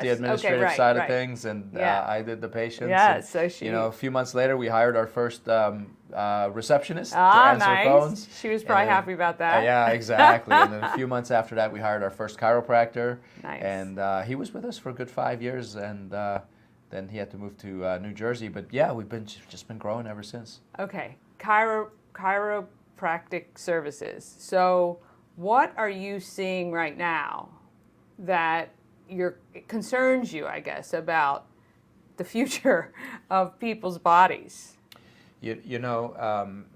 the administrative Okay, right, side right. of things, and Yeah. I did the patients. Yeah, and, so she... a few months later, we hired our first receptionist to Ah, answer nice. phones. She was probably And then- happy about that. Yeah, exactly. And then a few months after that, we hired our first chiropractor. Nice. And he was with us for a good 5 years, and then he had to move to New Jersey. But yeah, we've just been growing ever since. Okay. Chiropractic services. So what are you seeing right now that concerns you, I guess, about the future of people's bodies? I'm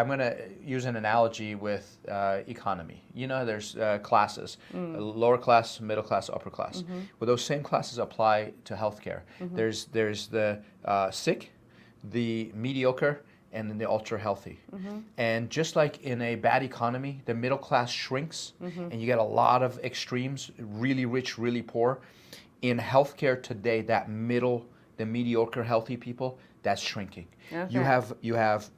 going to use an analogy with economy. There's classes, lower class, middle class, upper class. Well, those same classes apply to healthcare. There's the sick, the mediocre, and then the ultra healthy. And just like in a bad economy, the middle class shrinks, and you get a lot of extremes, really rich, really poor. In healthcare today, that middle, the mediocre healthy people, that's shrinking. Okay. You have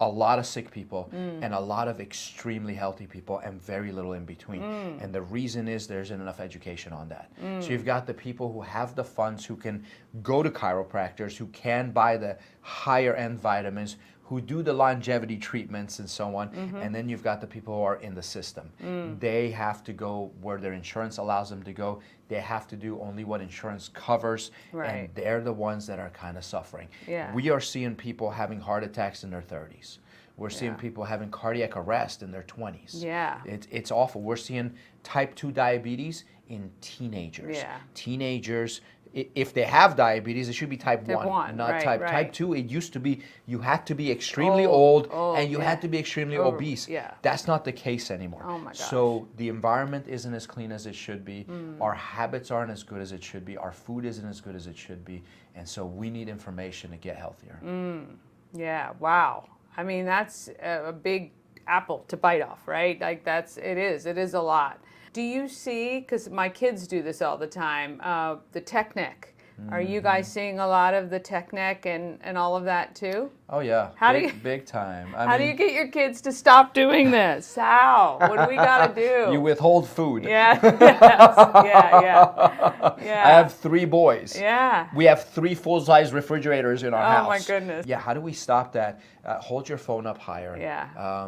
a lot of sick people and a lot of extremely healthy people and very little in between. And the reason is there isn't enough education on that. So you've got the people who have the funds, who can go to chiropractors, who can buy the higher end vitamins, who do the longevity treatments and so on. And then you've got the people who are in the system. They have to go where their insurance allows them to go. They have to do only what insurance covers. Right. And they're the ones that are kind of suffering. Yeah. We are seeing people having heart attacks in their 30s. We're seeing people having cardiac arrest in their 20s. Yeah. It's awful. We're seeing type 2 diabetes in teenagers. Yeah. Teenagers, if they have diabetes, it should be type 1, not right, type right. Type 2. It used to be you had to be extremely old and you yeah. had to be extremely obese. Yeah. That's not the case anymore. Oh my gosh. So the environment isn't as clean as it should be. Our habits aren't as good as it should be. Our food isn't as good as it should be. And so we need information to get healthier. Yeah, wow. I mean, that's a big apple to bite off, right? Like it is a lot. Do you see, because my kids do this all the time, the tech neck? Are you guys seeing a lot of the tech neck and all of that too? Oh yeah, big time. How do you get your kids to stop doing this? How? What do we got to do? You withhold food. Yeah, yeah. I have 3 boys. Yeah. We have 3 full-size refrigerators in our house. Oh my goodness. Yeah, how do we stop that? Hold your phone up higher. Yeah.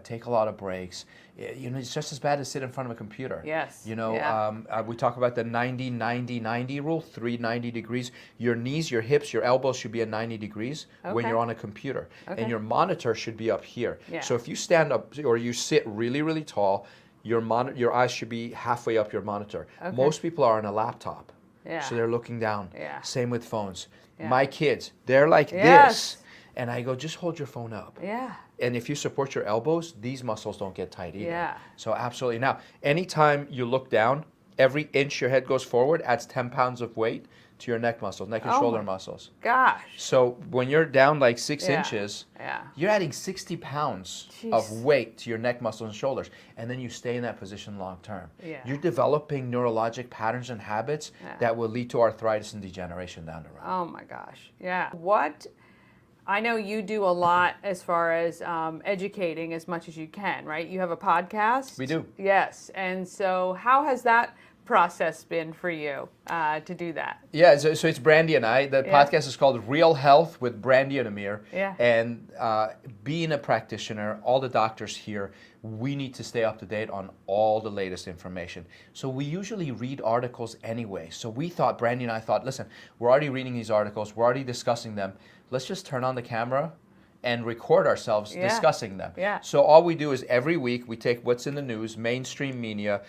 Take a lot of breaks. You know, it's just as bad as sit in front of a computer. Yes. You know, yeah. We talk about the 90-90-90 rule, 390 degrees. Your knees, your hips, your elbows should be at 90 degrees when you're on a computer. Okay. And your monitor should be up here. Yeah. So if you stand up or you sit really, really tall, your eyes should be halfway up your monitor. Okay. Most people are on a laptop. Yeah. So they're looking down. Yeah. Same with phones. Yeah. My kids, they're like Yes. this. And I go, just hold your phone up. Yeah. And if you support your elbows, these muscles don't get tight either. Yeah. So absolutely. Now, anytime you look down, every inch your head goes forward adds 10 pounds of weight to your neck muscles, neck and shoulder muscles. Gosh. So when you're down like 6 inches, Yeah. you're adding 60 pounds of weight to your neck muscles and shoulders. And then you stay in that position long term. Yeah. You're developing neurologic patterns and habits that will lead to arthritis and degeneration down the road. Oh my gosh. Yeah. I know you do a lot as far as educating as much as you can, right? You have a podcast? We do. Yes. And so how has that process been for you to do that? Yeah, so it's Brandy and I. The podcast is called Real Health with Brandy and Amir. Yeah. And being a practitioner, all the doctors here, we need to stay up to date on all the latest information. So we usually read articles anyway. So Brandy and I thought, listen, we're already reading these articles, we're already discussing them. Let's just turn on the camera and record ourselves discussing them. Yeah. So all we do is every week we take what's in the news, mainstream media,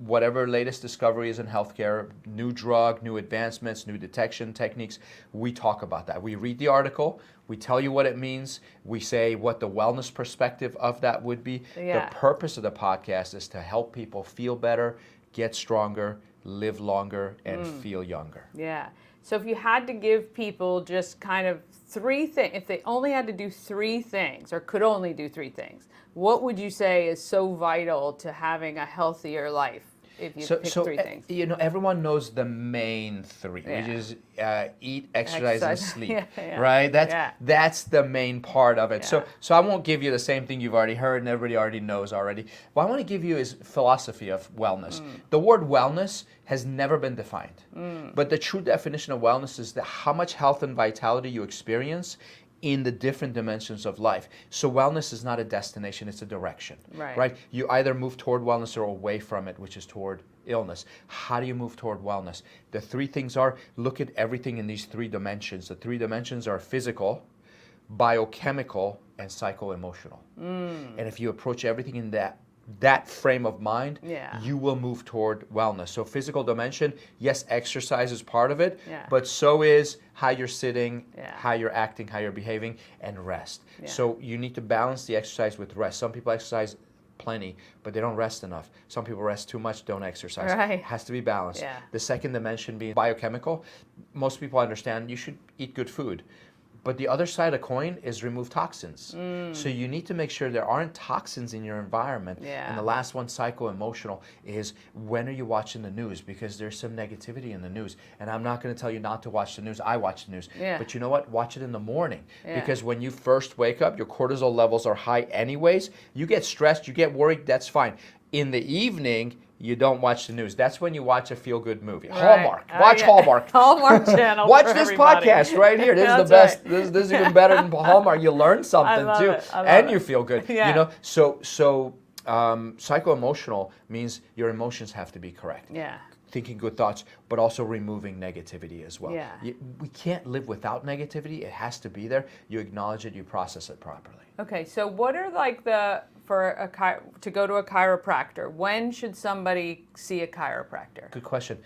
whatever latest discoveries in healthcare, new drug, new advancements, new detection techniques, we talk about that. We read the article, we tell you what it means, we say what the wellness perspective of that would be. Yeah. The purpose of the podcast is to help people feel better, get stronger, live longer, and feel younger. Yeah. So if you had to give people just kind of 3 things, if they only had to do 3 things or could only do 3 things, what would you say is so vital to having a healthier life? If you pick 3 things. You know, everyone knows the main 3, which is eat, exercise, and sleep, right? That's the main part of it. Yeah. So I won't give you the same thing you've already heard and everybody already knows already. What I want to give you is philosophy of wellness. The word wellness has never been defined, but the true definition of wellness is how much health and vitality you experience in the different dimensions of life. So wellness is not a destination, it's a direction, right? You either move toward wellness or away from it, which is toward illness. How do you move toward wellness? The 3 things are, look at everything in these 3 dimensions. The 3 dimensions are physical, biochemical, and psycho-emotional. And if you approach everything in that frame of mind, you will move toward wellness. So physical dimension, yes, exercise is part of it, but so is how you're sitting, how you're acting, how you're behaving, and rest. So you need to balance the exercise with rest. Some people exercise plenty, but they don't rest enough. Some people rest too much, don't exercise. It has to be balanced. The second dimension being biochemical. Most people understand you should eat good food. But the other side of the coin is remove toxins. So you need to make sure there aren't toxins in your environment. And the last one, psycho-emotional, is when are you watching the news? Because there's some negativity in the news. And I'm not going to tell you not to watch the news. I watch the news. But you know what? Watch it in the morning. Because when you first wake up, your cortisol levels are high anyways. You get stressed, you get worried, that's fine. In the evening, you don't watch the news. That's when you watch a feel-good movie. Hallmark. Watch Hallmark. Hallmark Channel. Watch this podcast right here. This is the best. This is even better than Hallmark. You learn something too, and you feel good. You know. So psycho-emotional means your emotions have to be correct. thinking good thoughts, but also removing negativity as well. Yeah. We can't live without negativity. It has to be there. You acknowledge it, you process it properly. Okay, so what are like to go to a chiropractor? When should somebody see a chiropractor? Good question.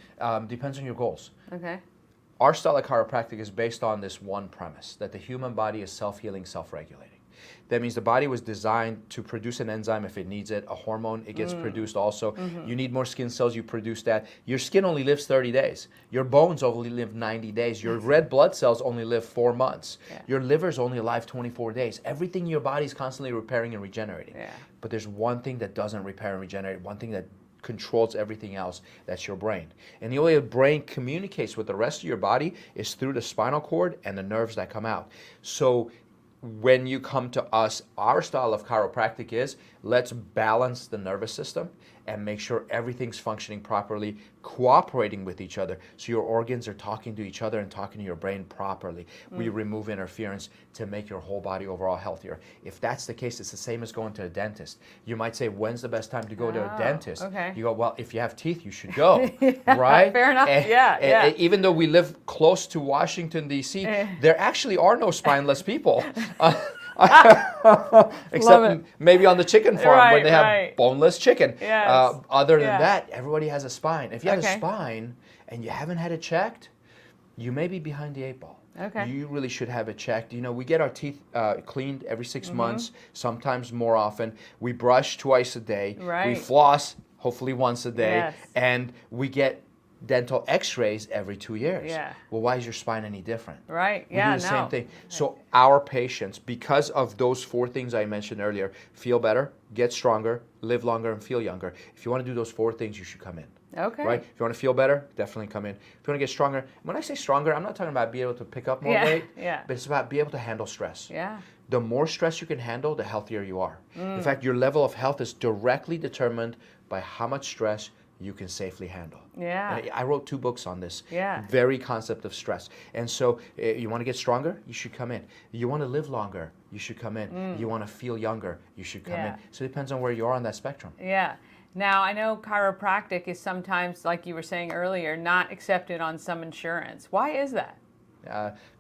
Depends on your goals. Okay. Our style of chiropractic is based on this one premise, that the human body is self-healing, self-regulating. That means the body was designed to produce an enzyme if it needs it, a hormone, it gets produced also. You need more skin cells, you produce that. Your skin only lives 30 days. Your bones only live 90 days. Your red blood cells only live 4 months. Yeah. Your liver's only alive 24 days. Everything in your body is constantly repairing and regenerating. Yeah. But there's one thing that doesn't repair and regenerate, one thing that controls everything else, that's your brain. And the way the brain communicates with the rest of your body is through the spinal cord and the nerves that come out. So when you come to us, our style of chiropractic is, let's balance the nervous system and make sure everything's functioning properly, cooperating with each other, so your organs are talking to each other and talking to your brain properly. We remove interference to make your whole body overall healthier. If that's the case, it's the same as going to a dentist. You might say, when's the best time to go to a dentist? Okay. You go, well, if you have teeth, you should go, right? Fair enough. Yeah. Even though we live close to Washington, D.C., there actually are no spineless people. Except maybe on the chicken farm where they have boneless chicken. Yes. Other than that, everybody has a spine. If you have a Okay. spine and you haven't had it checked, you may be behind the 8 ball. Okay. You really should have it checked. You know, we get our teeth cleaned every 6 months, sometimes more often. We brush twice a day. Right. We floss hopefully once a day. Yes. And we get dental x-rays every 2 years. Yeah. Well, why is your spine any different? Right. We Yeah. do the same thing. So our patients, because of those 4 things I mentioned earlier, feel better, get stronger, live longer, and feel younger. If you want to do those 4 things, you should come in. Okay. Right? If you want to feel better, definitely come in. If you want to get stronger, when I say stronger, I'm not talking about being able to pick up more weight, but it's about being able to handle stress. Yeah. The more stress you can handle, the healthier you are. In fact, your level of health is directly determined by how much stress you can safely handle. Yeah. And I wrote 2 books on this Yeah. very concept of stress. And so you want to get stronger, you should come in. You want to live longer, you should come in. You want to feel younger, you should come in. So it depends on where you are on that spectrum. Yeah. Now, I know chiropractic is sometimes, like you were saying earlier, not accepted on some insurance. Why is that?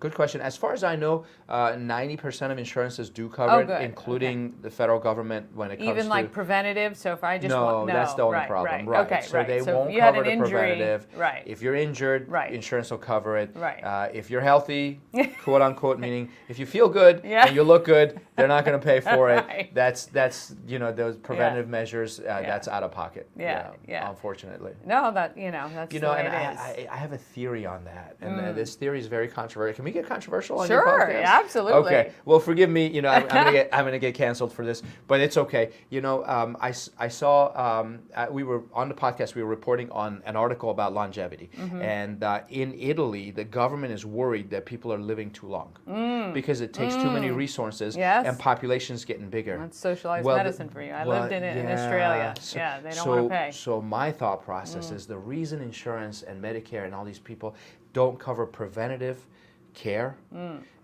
Good question. As far as I know, 90% of insurances do cover it, including the federal government when it comes to... Even like preventative, so if I just No, that's the only problem. Right. Okay, so they so won't if you had cover an the injury, preventative. right. If you're injured, Right. insurance will cover it. Right. If you're healthy, quote unquote, meaning if you feel good Yeah. and you look good, they're not going to pay for it. Right. That's you know, those preventative measures. That's out of pocket. Yeah. Unfortunately. No, that's the way it is. I have a theory on that, and this theory is very controversial. Can we get controversial on Sure, your podcast? absolutely. Okay, well, forgive me. You know, I'm gonna get canceled for this, but it's okay. You know, I saw we were on the podcast. We were reporting on an article about longevity, and in Italy, the government is worried that people are living too long because it takes too many resources, and population's getting bigger. That's socialized medicine for you. I lived in it in Australia. So, they don't want to pay. So my thought process is the reason insurance and Medicare and all these people don't cover preventative care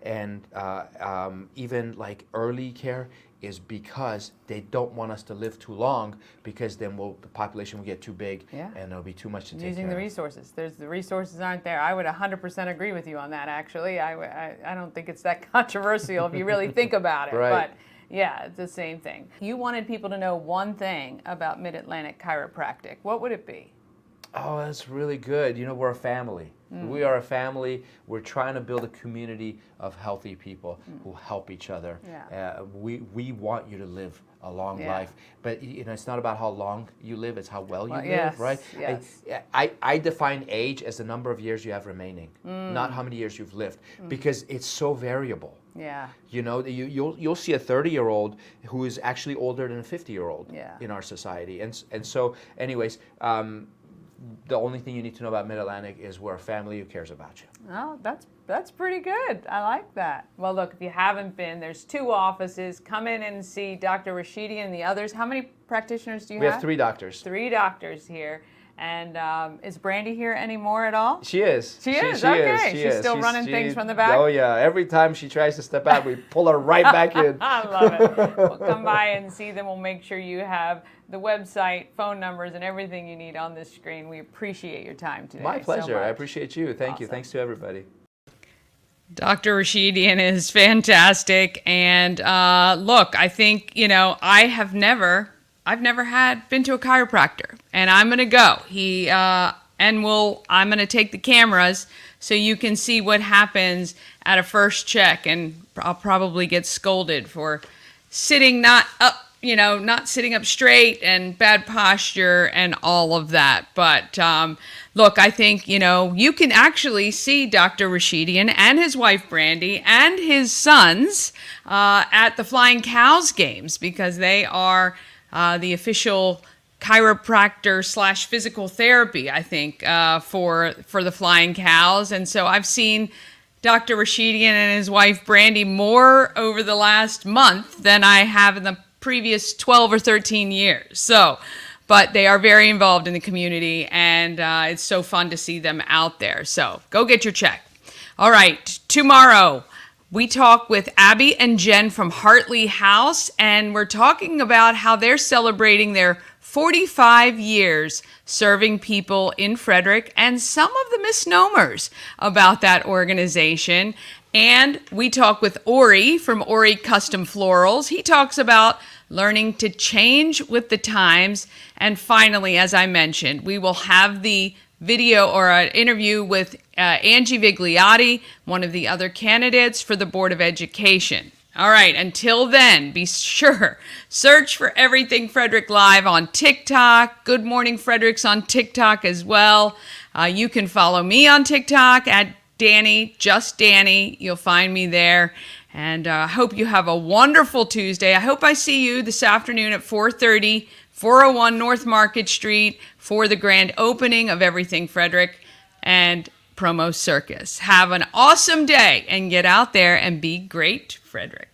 and even like early care is because they don't want us to live too long, because then the population will get too big and there'll be too much to take Using care the of. resources. The resources aren't there. I would 100% agree with you on that, actually. I don't think it's that controversial if you really think about it. Right. But yeah, it's the same thing. You wanted people to know one thing about Mid-Atlantic Chiropractic. What would it be? Oh, that's really good. You know, we're a family. We are a family. We're trying to build a community of healthy people who help each other. Yeah. We want you to live a long life, but you know, it's not about how long you live; it's how well you live, right? Yes. I define age as the number of years you have remaining, not how many years you've lived, because it's so variable. Yeah. You know, you'll see a 30-year-old who is actually older than a 50-year-old in our society, and so, anyways. The only thing you need to know about Mid-Atlantic is we're a family who cares about you. Oh, that's pretty good. I like that. Well, look, if you haven't been, there's 2 offices. Come in and see Dr. Rashidian and the others. How many practitioners do you have? We have 3 doctors. 3 doctors here. And is Brandy here anymore at all? She is. She is. Okay. She's still running things from the back? Oh, yeah. Every time she tries to step out, we pull her right back in. I love it. Well, come by and see them. We'll make sure you have the website, phone numbers, and everything you need on this screen. We appreciate your time today. My pleasure. I appreciate you. Thank you. Thanks to everybody. Dr. Rashidian is fantastic. And look, I think, I've never been to a chiropractor, and I'm going to go. I'm going to take the cameras so you can see what happens at a first check, and I'll probably get scolded for sitting not sitting up straight and bad posture and all of that. But look, I think, you can actually see Dr. Rashidian and his wife, Brandy, and his sons at the Flying Cows games, because they are the official chiropractor / physical therapy, I think, for the Flying Cows. And so I've seen Dr. Rashidian and his wife, Brandy, more over the last month than I have in the previous 12 or 13 years. So, but they are very involved in the community, and it's so fun to see them out there. So go get your check. All right, tomorrow we talk with Abby and Jen from Hartley House, and we're talking about how they're celebrating their 45 years serving people in Frederick and some of the misnomers about that organization. And we talk with Ori from Ori Custom Florals. He talks about learning to change with the times. And finally, as I mentioned, we will have the video or an interview with Angie Vigliotti, one of the other candidates for the Board of Education. All right, until then, be sure, search for Everything Frederick Live on TikTok. Good Morning Frederick's on TikTok as well. You can follow me on TikTok at Danny, just Danny. You'll find me there. And I hope you have a wonderful Tuesday. I hope I see you this afternoon at 4:30, 401 North Market Street for the grand opening of Everything Frederick and Promo Circus. Have an awesome day and get out there and be great, Frederick.